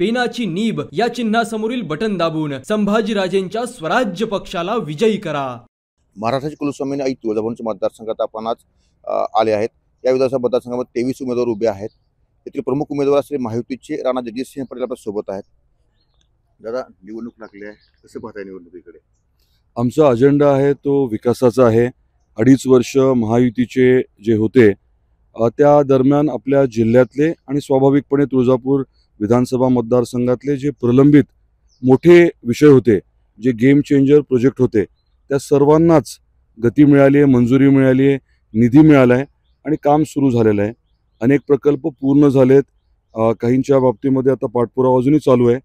पेनाची nib या चिन्हासमोरील button दाबून संभाजीराजेंच्या स्वराज्य पक्षाला विजयी करा। महाराष्ट्राचे कुलस्वामी आई तुळजाभवानीच्या मतदारसंघात आपण आज आले आहेत। या विधानसभा मतदारसंघामध्ये 23 उमेदवार उभे आहेत। येथील प्रमुख उमेदवार असलेले महायुतीचे राणा जगजितसिंह पाटील आपल्या सोबत आहेत। दादा, निवडणूक लागली आहे, कसं पाहताय निवडणुकीकडे? आमचा अजेंडा आहे तो विकासाचा आहे। 2.5 वर्ष महायुतीचे जे होते त्या दरम्यान आपल्या जिल्ह्यातले आणि स्वाभाविकपणे तुळजापूर विधानसभा मतदारसंघातले जे प्रलंबित मोठे विषय होते, जे गेम चेंजर प्रोजेक्ट होते, त्या सर्वांनाच गती मिळाली आहे, मंजुरी मिळाली आहे, निधी मिळाला आहे आणि काम सुरू झालेलं आहे। अनेक प्रकल्प पूर्ण झालेत, काहींच्या बाबतीमध्ये आता पाठपुरावा अजूनही चालू आहे।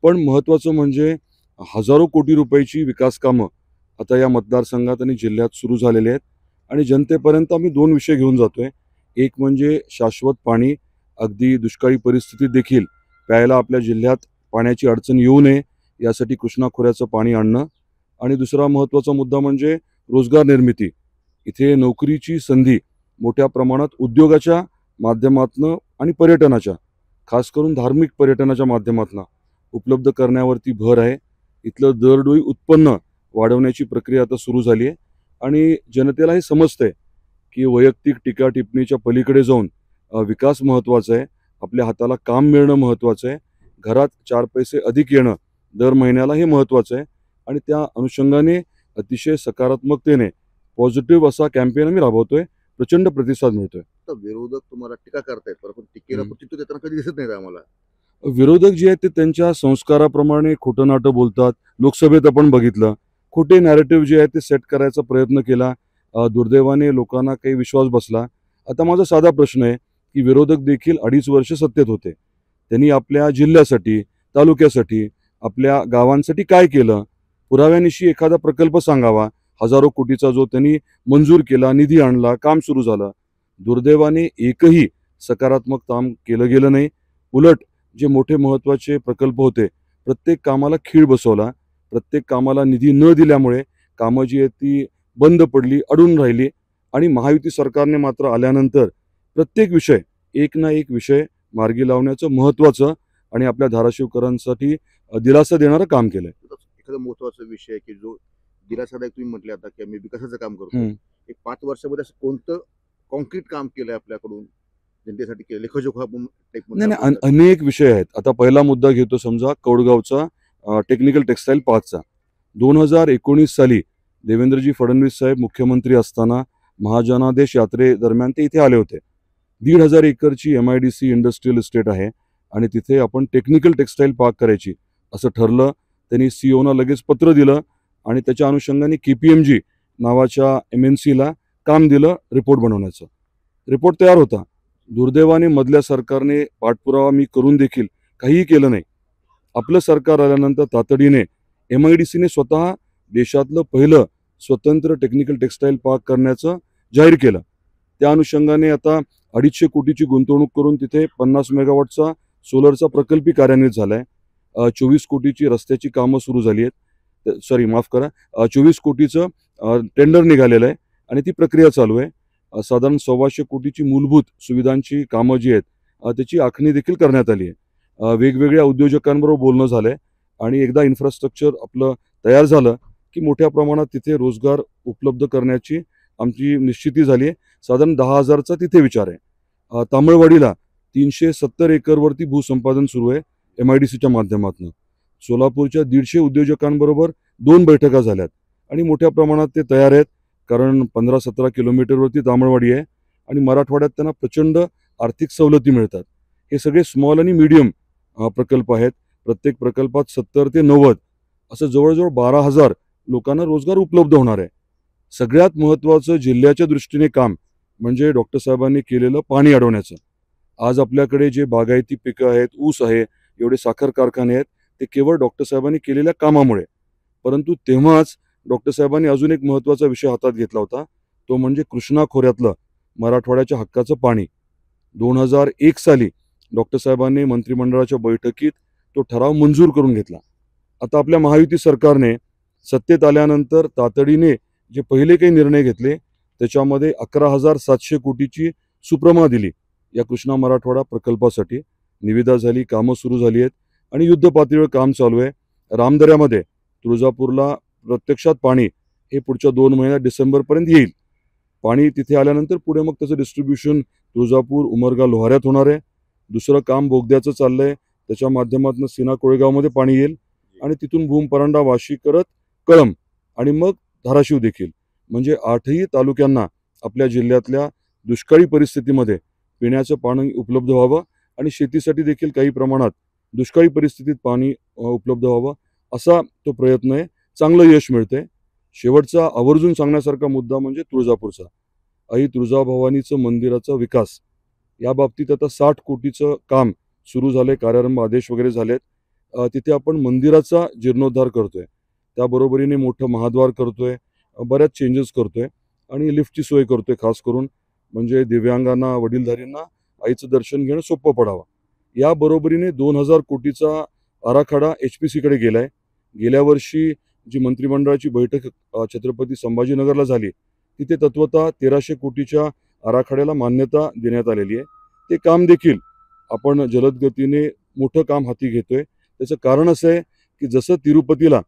पण महत्त्वाचं म्हणजे हजारो कोटी रुपयाची विकास कामं आता या मतदारसंघात आणि जिल्ह्यात सुरू झालेले आहेत आणि जनतेपर्यंत आम्ही 2 विषय घेऊन जातोय। एक म्हणजे शाश्वत पाणी, अगदी दुष्काळी परिस्थितीत देखील प्यायला आपल्या जिल्ह्यात पाण्याची अडचण येऊ नये यासाठी कृष्णा खोऱ्याचं पाणी आणणं, आणि दुसरा महत्त्वाचा मुद्दा म्हणजे रोजगार निर्मिती। इथे नोकरीची संधी मोठ्या प्रमाणात उद्योगाच्या माध्यमातून आणि पर्यटनाच्या, खास करून धार्मिक पर्यटनाच्या माध्यमातून उपलब्ध करण्यावरती भर आहे। इथलं दरडोई उत्पन्न वाढवण्याची प्रक्रिया आता सुरू झाली आहे आणि जनतेला हे समजतंय की वैयक्तिक टीका टिप्पणीच्या पलीकडे जाऊन विकास महत्त्वाचा आहे, आपल्या हाताला काम मिळणं महत्त्वाचं आहे, घरात 4 पैसे अधिक येणं दर महिन्याला हे महत्त्वाचं आहे आणि त्या अनुषंगाने अतिशय सकारात्मकतेने पॉझिटिव्ह असा कॅम्पेन आम्ही राबवतोय। प्रचंड प्रतिसाद मिळतोय। तर विरोधक तुम्हाला टीका करतायत, पण टीकेला प्रतित्तर देताना कधी दिसत नाही आम्हाला। विरोधक जे आहेत ते त्यांच्या संस्काराप्रमाणे खोटं नाटं बोलतात। लोकसभेत आपण बघितलं, खोटे नॅरेटिव्ह जे आहेत ते सेट करायचा प्रयत्न केला, दुर्दैवाने लोकांना काही विश्वास बसला। आता माझा साधा प्रश्न आहे की विरोधक देखील 2.5 वर्ष सत्तेत होते, त्यांनी आपल्या जिल्ह्यासाठी, तालुक्यासाठी, आपल्या गावांसाठी काय केलं? पुराव्यानिशी एखादा प्रकल्प सांगावा, हजारो कोटीचा जो त्यांनी मंजूर केला, निधी आणला, काम सुरू झालं। दुर्दैवाने एकही सकारात्मक काम केलं गेलं नाही। उलट जे मोठे महत्त्वाचे प्रकल्प होते, प्रत्येक कामाला खीळ बसवला, प्रत्येक कामाला निधी न दिल्यामुळे कामं जी आहेत ती बंद पडली, अडून राहिली आणि महायुती सरकारने मात्र आल्यानंतर प्रत्येक विषय, एक ना एक विषय मार्गी लावण्याचं महत्त्वाचं आणि आपल्या धाराशिवकरांसाठी दिलासा देणारं काम केलंय। एखादा महत्त्वाचा विषय की जो दिलासादायक तुम्ही म्हटले आता की आम्ही विकासाचं काम करतो, एक 5 वर्षामध्ये असं कोणतं कॉन्क्रीट काम केलंय आपल्याकडून जनतेसाठी केलं? लेखोजोखा नाही, अनेक विषय आहेत। आता पहिला मुद्दा घेतो समजा कौडगावचा टेक्निकल टेक्सटाईल पार्कचा। 2019 साली देवेंद्रजी फडणवीस साहेब मुख्यमंत्री असताना महाजनादेश यात्रेदरम्यान ते इथे आले होते। 1,500 एकरची MIDC इंडस्ट्रियल इस्टेट आहे आणि तिथे आपण टेक्निकल टेक्सटाईल पार्क करायची असं ठरलं। त्यांनी CEOना लगेच पत्र दिलं आणि त्याच्या अनुषंगाने KPMG नावाच्या MNCला काम दिलं रिपोर्ट बनवण्याचं। रिपोर्ट तयार होता। दुर्दैवाने मधल्या सरकारने पाठपुरावा मी करून देखील काहीही केलं नाही। आपलं सरकार आल्यानंतर तातडीने MIDCने स्वतः देशातलं पहिलं स्वतंत्र टेक्निकल टेक्सटाईल पार्क करण्याचं जाहीर केलं। त्या अनुषंगाने आता 250 कोटीची गुंतवणूक करून तिथे 50 मेगावॉटचा सोलरचा प्रकल्पही कार्यान्वित झालाय। 24 कोटीची रस्त्याची कामं सुरू झाली आहेत, सॉरी माफ करा, 24 कोटीचं टेंडर निघालेलं आहे आणि ती प्रक्रिया चालू आहे। साधारण 125 कोटीची मूलभूत सुविधांची कामं जी आहेत त्याची आखणी देखील करण्यात आली आहे। वेगवेगळ्या उद्योजकांबरोबर बोलणं झालंय आणि एकदा इन्फ्रास्ट्रक्चर आपलं तयार झालं की मोठ्या प्रमाणात तिथे रोजगार उपलब्ध करण्याची आमची निश्चिती झाली आहे। साधारण 10,000चा तिथे विचार आहे। तामळवाडीला 370 एकरवरती भूसंपादन सुरू आहे MIDCच्या माध्यमातून। सोलापूरच्या 150 उद्योजकांबरोबर 2 बैठका झाल्यात आणि मोठ्या प्रमाणात ते तयार आहेत, कारण 15-17 किलोमीटरवरती तामळवाडी आहे आणि मराठवाड्यात त्यांना प्रचंड आर्थिक सवलती मिळतात। हे सगळे स्मॉल आणि मीडियम प्रकल्प आहेत। प्रत्येक प्रकल्पात 70 ते 90 असं जवळजवळ 12,000 लोकांना रोजगार उपलब्ध होणार आहे। सगळ्यात महत्त्वाचं जिल्ह्याच्या दृष्टीने काम म्हणजे डॉक्टर साहेबांनी केलेलं पाणी अडवण्याचं। आज आपल्याकडे जे बागायती पिकं आहेत, ऊस आहे, एवढे साखर कारखाने आहेत, ते केवळ डॉक्टर साहेबांनी केलेल्या कामामुळे। परंतु तेव्हाच डॉक्टर साहेबांनी अजून एक महत्त्वाचा विषय हातात घेतला होता, तो म्हणजे कृष्णा खोऱ्यातलं मराठवाड्याच्या हक्काचं पाणी। 2001 साली डॉक्टर साहेबांनी मंत्रिमंडळाच्या बैठकीत तो ठराव मंजूर करून घेतला। आता आपल्या महायुती सरकारने सत्तेत आल्यानंतर तातडीने जे पहिले काही निर्णय घेतले त्याच्यामध्ये 11,700 कोटीची सुप्रमा दिली या कृष्णा मराठवाडा प्रकल्पासाठी। निविदा झाली, कामं सुरू झाली आहेत आणि युद्ध पातळीवर काम चालू आहे. रामदऱ्यामध्ये तुळजापूरला प्रत्यक्षात पाणी हे पुढच्या 2 महिन्यात डिसेंबरपर्यंत येईल. पाणी तिथे आल्यानंतर पुढे मग त्याचं डिस्ट्रीब्युशन तुळजापूर, उमरगा, लोहाऱ्यात होणार आहे. दुसरं काम बोगद्याचं चाललंय, त्याच्या माध्यमातून सीना कोळेगावमध्ये पाणी येईल आणि तिथून भूम, परांडा, वाशी करत कळंब आणि मग धाराशिव देखील. म्हणजे 8ही तालुक्यांना आपल्या जिल्ह्यातल्या दुष्काळी परिस्थितीमध्ये पिण्याचं पाणी उपलब्ध व्हावं आणि शेतीसाठी देखील काही प्रमाणात दुष्काळी परिस्थितीत पाणी उपलब्ध व्हावं असा तो प्रयत्न आहे. चांगलं यश मिळतंय. शेवटचा आवर्जून सांगण्यासारखा मुद्दा म्हणजे तुळजापूरचा. आई तुळजाभवानीचं मंदिराचा विकास या बाबतीत आता 60 कोटीचं काम सुरू झालंय, कार्यारंभ आदेश वगैरे झालेत. तिथे आपण मंदिराचा जीर्णोद्धार करतोय, त्याबरोबरीने मोठं महाद्वार करतोय, बऱ्याच चेंजेस करतोय आणि लिफ्टची सोय करतोय खास करून, म्हणजे दिव्यांगांना, वडीलधारींना आईचं दर्शन घेणं सोपं पडावं. या बरोबरीने 2000 कोटीचा आराखडा HPC कडे गेलाय. गेल्या वर्षी जी मंत्रिमंडळाची बैठक छत्रपती संभाजीनगरला झाली तिथे तत्वतः 1300 कोटीच्या आराखड्याला मान्यता देण्यात आलेली आहे. ते काम देखील आपण जलद गतीने मोठं काम हाती घेतोय. त्याचं कारण असं आहे की जसं तिरुपतीला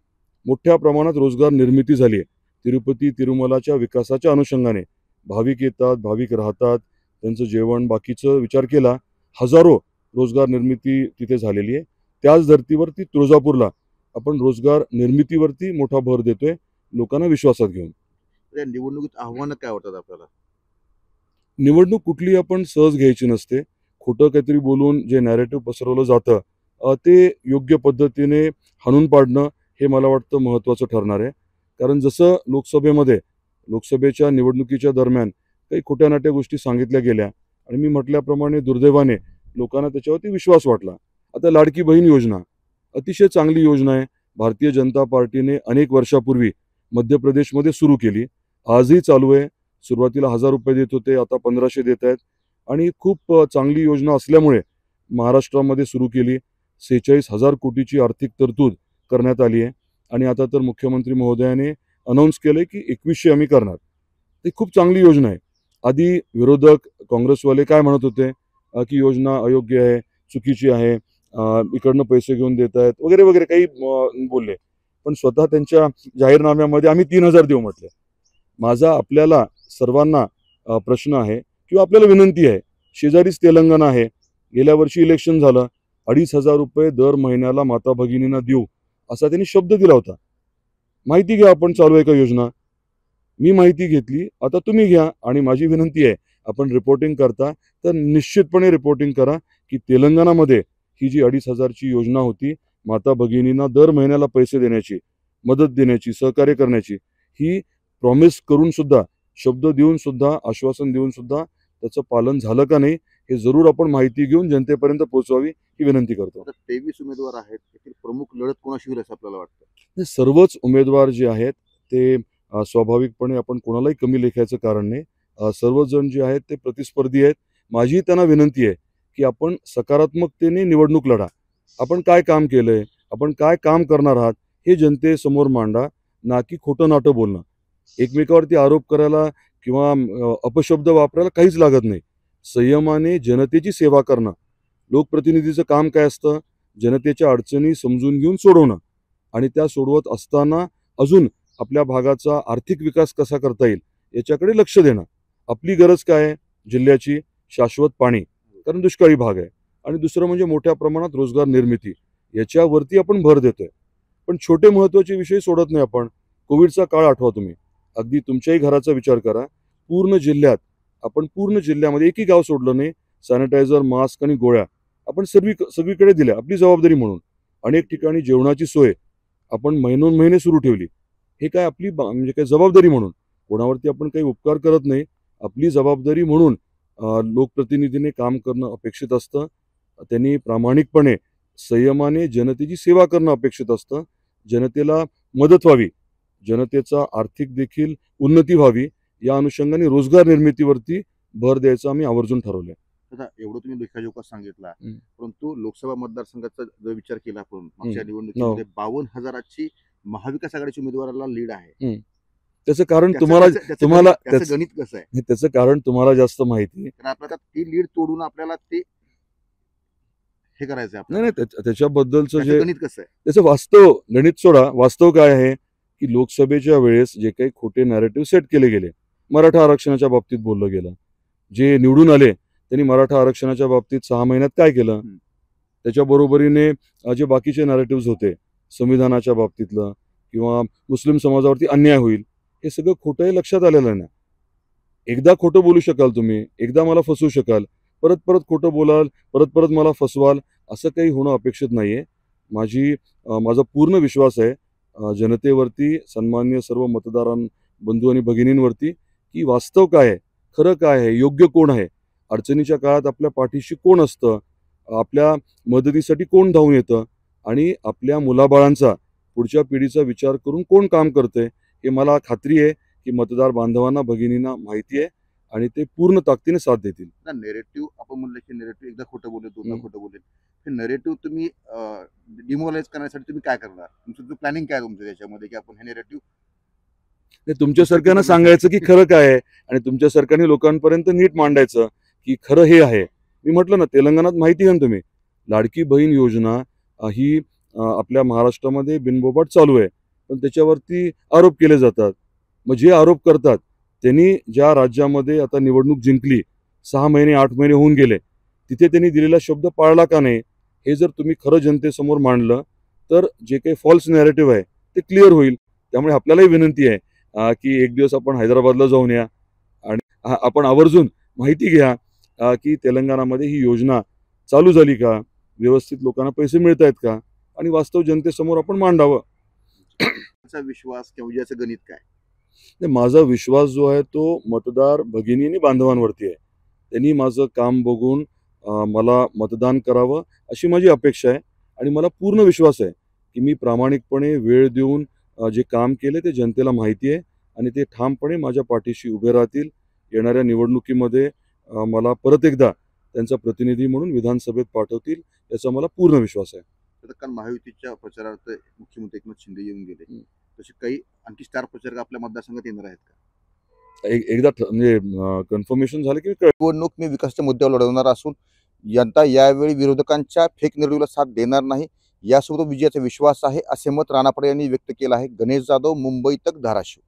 मोठ्या प्रमाणात रोजगार निर्मिती झाली आहे, तिरुपती तिरुमलाच्या विकासाच्या अनुषंगाने भाविक येतात, भाविक राहतात, त्यांचं जेवण बाकीचं विचार केला, हजारो रोजगार निर्मिती तिथे झालेली आहे. त्याच धर्तीवरती तुळजापूरला आपण रोजगार निर्मितीवरती मोठा भर देतोय, लोकांना विश्वासात घेऊन. त्या निवडणुकीत आव्हानं काय वाटतात आपल्याला? निवडणूक कुठली आपण सहज घ्यायची नसते. खोटं काहीतरी बोलून जे नॅरेटिव्ह पसरवलं जातं ते योग्य पद्धतीने हाणून पाडणं हे मला वाटतं महत्त्वाचं ठरणार आहे. कारण जसं लोकसभेच्या निवडणुकीच्या दरम्यान काही खोट्या नाट्या गोष्टी सांगितल्या गेल्या आणि मी म्हटल्याप्रमाणे दुर्दैवाने लोकांना त्याच्यावरती विश्वास वाटला. आता लाडकी बहीण योजना अतिशय चांगली योजना आहे. भारतीय जनता पार्टीने अनेक वर्षापूर्वी मध्य प्रदेशमध्ये सुरू केली, आजही चालू आहे. सुरुवातीला 1000 रुपये देत होते, आता 1500 देत आहेत आणि खूप चांगली योजना असल्यामुळे महाराष्ट्रामध्ये सुरू केली. 46,000 कोटीची आर्थिक तरतूद करण्यात आली आहे आणि आता तर मुख्यमंत्री महोदयाने अनाऊन्स केलंय की 2100 आम्ही करणार. ती खूप चांगली योजना आहे. आधी विरोधक काँग्रेसवाले काय म्हणत होते की योजना अयोग्य आहे, चुकीची आहे, इकडनं पैसे घेऊन देत आहेत वगैरे वगैरे काही बोलले. पण स्वतः त्यांच्या जाहीरनाम्यामध्ये आम्ही 3000 देऊ म्हटले. माझा आपल्याला सर्वांना प्रश्न आहे किंवा आपल्याला विनंती आहे, शेजारीच तेलंगणा आहे, गेल्या वर्षी इलेक्शन झालं, 2500 रुपये दर महिन्याला माता भगिनींना देऊ असा त्यांनी शब्द दिला होता. माहिती घ्या आपण चालू आहे का योजना. मी माहिती घेतली, आता तुम्ही घ्या आणि माझी विनंती आहे, आपण रिपोर्टिंग करता तर निश्चितपणे रिपोर्टिंग करा की तेलंगणामध्ये ही जी 2500ची योजना होती, माता भगिनींना दर महिन्याला पैसे देण्याची, मदत देण्याची, सहकार्य करण्याची, ही प्रॉमिस करून सुद्धा, शब्द देऊन सुद्धा, आश्वासन देऊन सुद्धा त्याचं पालन झालं का नाही हे जरूर आपण माहिती घेऊन जनतेपर्यंत पोहोचवावी ही विनंती करतो. 23 उमेदवार आहेत, त्यातील प्रमुख लढत कोणाशी होईल असं आपल्याला वाटतं? सर्वच उमेदवार जे आहेत ते स्वाभाविकपणे आपण कोणालाही कमी लेखायचं कारण नाही. सर्वजण जे आहेत ते प्रतिस्पर्धी आहेत. माझी त्यांना विनंती आहे की आपण सकारात्मकतेने निवडणूक लढा. आपण काय काम केलंय, आपण काय काम करणार आहात हे जनतेसमोर मांडा, ना की खोटं नाटं बोलणं. एकमेकावरती आरोप करायला किंवा अपशब्द वापरायला काहीच लागत नाही. संयमाने जनतेची सेवा करणं, लोकप्रतिनिधीचं काम काय असतं, जनतेच्या अडचणी समजून घेऊन सोडवणं आणि त्या सोडवत असताना अजून आपल्या भागाचा आर्थिक विकास कसा करता येईल याच्याकडे लक्ष देणं. आपली गरज काय आहे जिल्ह्याची? शाश्वत पाणी, कारण दुष्काळी भाग आहे, आणि दुसरं म्हणजे मोठ्या प्रमाणात रोजगार निर्मिती, याच्यावरती आपण भर देतोय. पण छोटे महत्त्वाचे विषय सोडत नाही आपण. कोविडचा काळ आठवा तुम्ही, अगदी तुमच्याही घराचा विचार करा. पूर्ण जिल्ह्यामध्ये एकही गाव सोडलं नाही. सॅनिटायझर, मास्क आणि गोळ्या आपण सगळीकडे दिल्या आपली जबाबदारी म्हणून. अनेक ठिकाणी जेवणाची सोय आपण महिनोन्महिने सुरू ठेवली. हे काय आपली म्हणजे काय जबाबदारी म्हणून, कोणावरती आपण काही उपकार करत नाही, आपली जबाबदारी म्हणून लोकप्रतिनिधीने काम करणं अपेक्षित असतं. त्यांनी प्रामाणिकपणे संयमाने जनतेची सेवा करणं अपेक्षित असतं. जनतेला मदत व्हावी, जनतेचा आर्थिक देखील उन्नती व्हावी, या अनुषंगाने रोजगार निर्मितीवरती भर द्यायचं आम्ही आवर्जून ठरवलंय. आता एवढं तुम्ही लेखाजोखा सांगितला, परंतु लोकसभा मतदारसंघाचा जर विचार केला आपण मागच्या निवडणुकीमध्ये 52,000ची महाविकास आघाडीच्या उमेदवाराला लीड आहे. त्याचं कारण त्याचं गणित कसं आहे? त्याचं कारण तुम्हाला जास्त माहिती आहे. आपल्याला ती लीड तोडून आपल्याला ते हे करायचं आहे नाही नाही त्याच्याबद्दलचं त्याचं जे गणित कसं आहे? त्याचं वास्तव गणित सोडा, वास्तव काय आहे की लोकसभेच्या वेळेस जे काही खोटे नॅरेटिव्ह सेट केले गेले, मराठा आरक्षणाच्या बाबतीत बोललं गेलं, जे निवडून आले त्यांनी मराठा आरक्षणाच्या बाबतीत 6 महिन्यात काय केलं, त्याच्या बरोबरीने जे बाकीचे नॅरेटिव्ह होते संविधानाच्या बाबतीतलं किंवा मुस्लिम समाजावरती अन्याय होईल, हे सगळं खोटं हे लक्षात आलेलं आहे ना. एकदा खोटं बोलू शकाल तुम्ही, एकदा मला फसवू शकाल, परत परत खोटं बोलाल, परत परत मला फसवाल, असं काही होणं अपेक्षित नाहीये. माझा पूर्ण विश्वास आहे जनतेवरती, सन्माननीय सर्व बंधू आणि भगिनींवरती, की वास्तव काय आहे, खरं काय आहे, योग्य कोण आहे, अडचणीच्या काळात आपल्या पाठीशी कोण असतं, आपल्या मदतीसाठी कोण धावून येतं आणि आपल्या मुलाबाळांचा, पुढच्या पिढीचा विचार करून कोण काम करतंय, हे मला खात्री आहे की मतदार बांधवांना, भगिनींना माहिती आहे आणि ते पूर्ण ताकदीने साथ देतील. नेरेटिव्ह आपण म्हणलं की नेरेटिव्ह एकदा खोटं बोलले, दोनदा खोटं बोलले, हे नेरेटिव्ह तुम्ही डिमोरलाइज करण्यासाठी तुम्ही काय करणार? तुमचं प्लॅनिंग काय तुमचं त्याच्यामध्ये, की आपण हे नेरेटिव्ह तुमच्या सरकारनं सांगायचं की खरं काय आहे आणि तुमच्या सरकारने लोकांपर्यंत नीट मांडायचं की खरं हे आहे. मी म्हटलं ना, तेलंगणात माहिती आहे ना तुम्ही, लाडकी बहीण योजना ही आपल्या महाराष्ट्रामध्ये बिनबोबाट चालू आहे, पण त्याच्यावरती आरोप केले जातात. मग जे आरोप करतात त्यांनी ज्या राज्यामध्ये आता निवडणूक जिंकली, 6 महिने 8 महिने होऊन गेले, तिथे त्यांनी दिलेला शब्द पाळला का नाही, हे जर तुम्ही खरं जनतेसमोर मांडलं तर जे काही फॉल्स नॅरेटिव्ह आहे ते क्लिअर होईल. त्यामुळे आपल्यालाही विनंती आहे की एक दिवस आपण हैदराबादला जाऊन या आणि आपण आवर्जून माहिती घ्या की तेलंगणामध्ये ही योजना चालू झाली का, व्यवस्थित लोकांना पैसे मिळत आहेत का, आणि वास्तव जनतेसमोर आपण मांडावं. विश्वास किंवा विजयाचं गणित काय? माझा विश्वास जो आहे तो मतदार भगिनी आणि बांधवांवरती आहे. त्यांनी माझं काम बघून मला मतदान करावं अशी माझी अपेक्षा आहे आणि मला पूर्ण विश्वास आहे की मी प्रामाणिकपणे वेळ देऊन जे काम केले ते जनतेला माहिती आहे आणि ते ठामपणे माझ्या पाठीशी उभे राहतील. येणाऱ्या निवडणुकीमध्ये मला परत एकदा त्यांचा प्रतिनिधी म्हणून विधानसभेत पाठवतील याचा मला पूर्ण विश्वास आहे. काल महायुतीच्या प्रचारार्थ मुख्यमंत्री एकनाथ शिंदे येऊन गेले, तसे काही आणखी स्टार प्रचारक आपल्या मतदारसंघात येणार आहेत का? एकदा म्हणजे कन्फर्मेशन झालं की निवडणूक मी विकासाच्या मुद्द्यावर लढवणार असून जनता यावेळी विरोधकांच्या फेक नेरेटिव्हला साथ देणार नाही, यासोबत विजयाचा विश्वास आहे, असे मत राणा पडे यांनी व्यक्त केलं आहे. गणेश जाधव, मुंबई तक, धाराशिव.